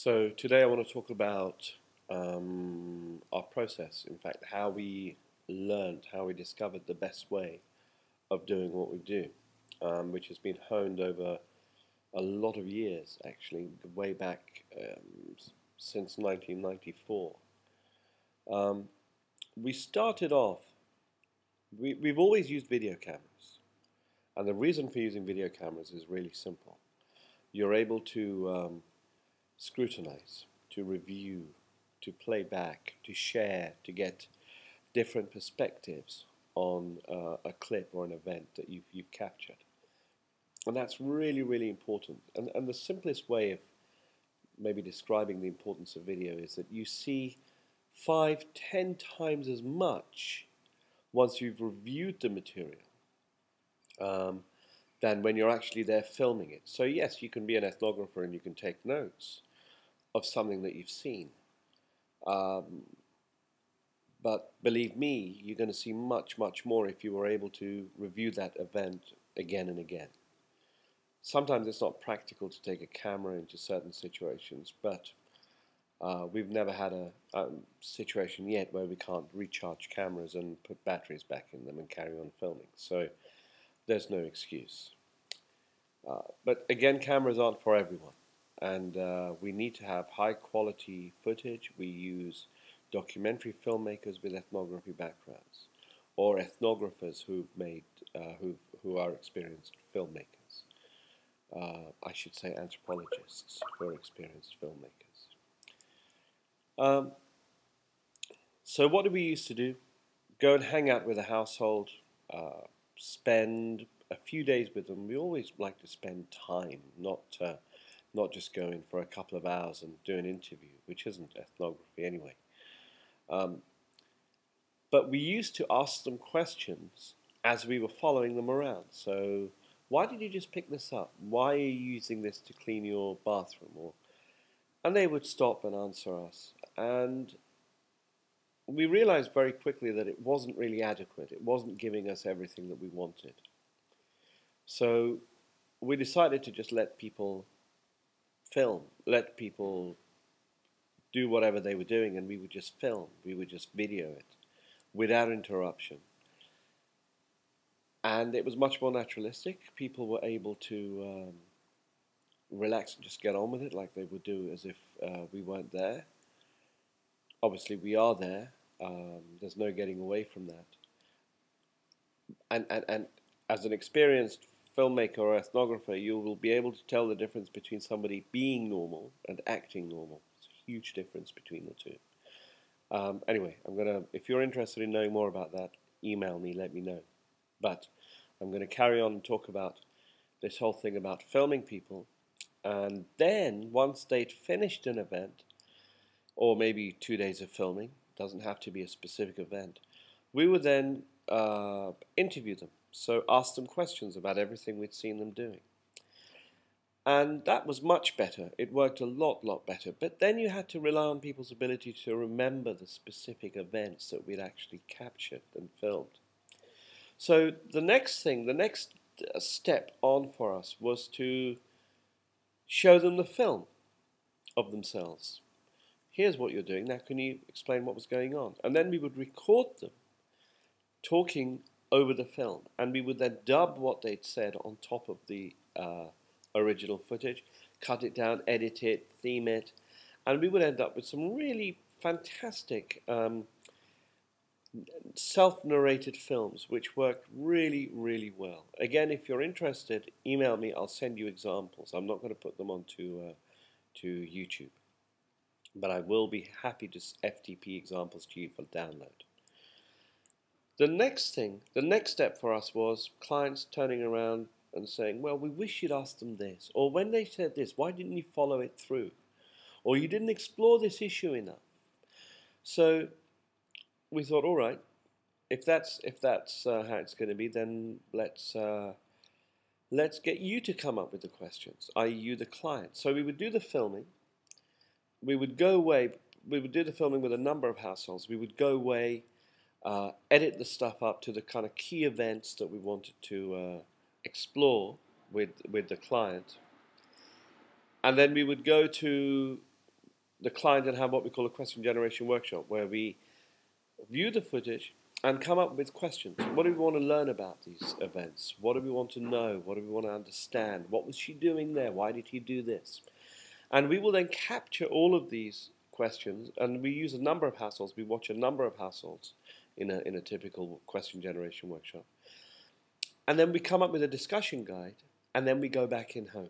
So today I want to talk about our process. In fact, how we learned, how we discovered the best way of doing what we do, which has been honed over a lot of years, actually, way back since 1994. Um, we started off, we've always used video cameras. And the reason for using video cameras is really simple. You're able to scrutinize, to review, to play back, to share, to get different perspectives on a clip or an event that you've captured. And that's really, really important. And the simplest way of maybe describing the importance of video is that you see 5, 10 times as much once you've reviewed the material than when you're actually there filming it. So yes, you can be an ethnographer and you can take notes of something that you've seen. But believe me, you're going to see much, much more if you were able to review that event again and again. Sometimes it's not practical to take a camera into certain situations, but we've never had a situation yet where we can't recharge cameras and put batteries back in them and carry on filming. So there's no excuse. But again, cameras aren't for everyone. And we need to have high quality footage. We use documentary filmmakers with ethnography backgrounds, or ethnographers who are experienced filmmakers. I should say anthropologists who are experienced filmmakers. So what do we used to do? Go and hang out with a household, spend a few days with them. We always like to spend time, not just go in for a couple of hours and do an interview, which isn't ethnography anyway. But we used to ask them questions as we were following them around. So, why did you just pick this up? Why are you using this to clean your bathroom? And they would stop and answer us. And we realized very quickly that it wasn't really adequate. It wasn't giving us everything that we wanted. So we decided to just let people film, let people do whatever they were doing, and we would just film, we would just video it without interruption. And it was much more naturalistic. People were able to relax and just get on with it like they would do as if we weren't there. Obviously we are there, there's no getting away from that. And as an experienced filmmaker or ethnographer, you will be able to tell the difference between somebody being normal and acting normal. It's a huge difference between the two. Anyway, if you're interested in knowing more about that, email me, let me know. But I'm going to carry on and talk about this whole thing about filming people. And then, once they'd finished an event, or maybe 2 days of filming, doesn't have to be a specific event, we would then interview them. So ask them questions about everything we'd seen them doing. And that was much better. It worked a lot better. But then you had to rely on people's ability to remember the specific events that we'd actually captured and filmed. So the next step on for us was to show them the film of themselves. Here's what you're doing. Now can you explain what was going on? And then we would record them talking over the film, and we would then dub what they'd said on top of the original footage, cut it down, edit it, theme it, and we would end up with some really fantastic self-narrated films which worked really, really well. Again, if you're interested, email me, I'll send you examples. I'm not going to put them onto to YouTube, but I will be happy to FTP examples to you for download. The next step for us was clients turning around and saying, well, we wish you'd asked them this. Or when they said this, why didn't you follow it through? Or you didn't explore this issue enough. So we thought, all right, if that's how it's going to be, then let's get you to come up with the questions, i.e. you, the client. So we would do the filming. We would go away. We would do the filming with a number of households. We would go away, edit the stuff up to the kind of key events that we wanted to explore with the client. And then we would go to the client and have what we call a question generation workshop, where we view the footage and come up with questions. What do we want to learn about these events? What do we want to know? What do we want to understand? What was she doing there? Why did he do this? And we will then capture all of these questions, and we use a number of households. We watch a number of households in a typical question generation workshop. And then we come up with a discussion guide, and then we go back in home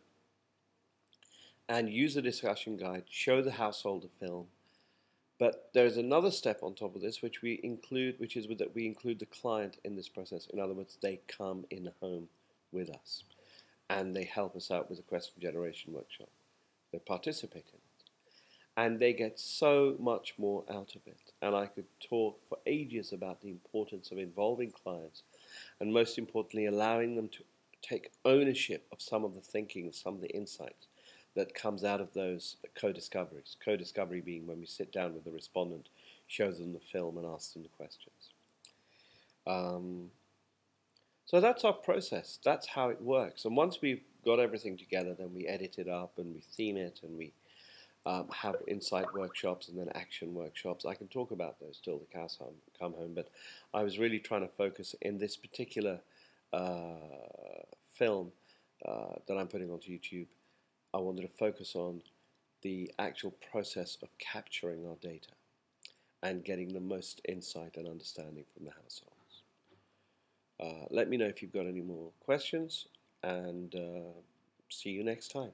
and use the discussion guide, show the household the film. But there's another step on top of this, which we include, which is that we include the client in this process. In other words, they come in home with us, and they help us out with the question generation workshop. They participate in it, and they get so much more out of it. And I could talk for ages about the importance of involving clients, and most importantly, allowing them to take ownership of some of the thinking, some of the insights that comes out of those co-discoveries. Co-discovery being when we sit down with the respondent, show them the film and ask them the questions. So that's our process. That's how it works. And once we've got everything together, then we edit it up and we theme it, and we have insight workshops and then action workshops. I can talk about those till the cows come home, but I was really trying to focus in this particular film that I'm putting onto YouTube. I wanted to focus on the actual process of capturing our data and getting the most insight and understanding from the households. Let me know if you've got any more questions, and see you next time.